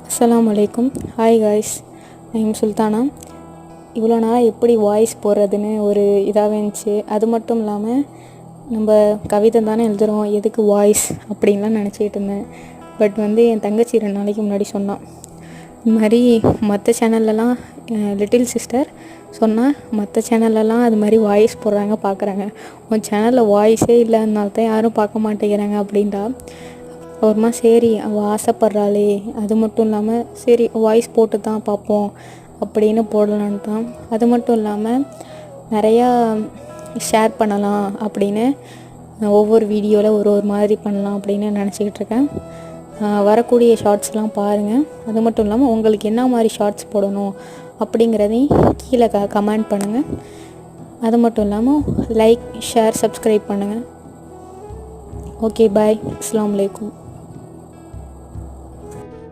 அஸ்ஸலாமு அலைக்கும். Hi guys, I'm Sultana. இவ்வளோ நாள் எப்படி வாய்ஸ் போடுறதுன்னு ஒரு இதாகவே இருந்துச்சு. அது மட்டும் இல்லாமல் நம்ம கவிதை தானே எழுதுகிறோம், எதுக்கு வாய்ஸ் அப்படின்லாம் நினச்சிக்கிட்டு இருந்தேன். பட் என் தங்கச்சி 2 நாளைக்கு முன்னாடி சொன்னான், இந்த மாதிரி மற்ற சேனல்லலாம் லிட்டில் சிஸ்டர் சொன்னால் மற்ற சேனல்லலாம் அது மாதிரி வாய்ஸ் போடுறாங்க பார்க்குறாங்க, உன் சேனலில் வாய்ஸே இல்லைனால தான் யாரும் பார்க்க மாட்டேங்கிறாங்க அப்படின்டா. ஒருமா சரி அவள் ஆசைப்பட்றாளே, அது மட்டும் இல்லாமல் சரி வாய்ஸ் போட்டு தான் பார்ப்போம் அப்படின்னு போடலான்னு தான். அது மட்டும் இல்லாமல் நிறையா ஷேர் பண்ணலாம் அப்படின்னு ஒவ்வொரு வீடியோவில் ஒரு மாதிரி பண்ணலாம் அப்படின்னு நினச்சிக்கிட்டு இருக்கேன். வரக்கூடிய ஷார்ட்ஸ்லாம் பாருங்கள். அது மட்டும் இல்லாமல் உங்களுக்கு என்ன மாதிரி ஷார்ட்ஸ் போடணும் அப்படிங்கிறதையும் கீழே கமெண்ட் பண்ணுங்கள். அது மட்டும் இல்லாமல் லைக், ஷேர், சப்ஸ்கிரைப் பண்ணுங்கள். ஓகே, பாய். அஸ்ஸலாமு அலைக்கும்.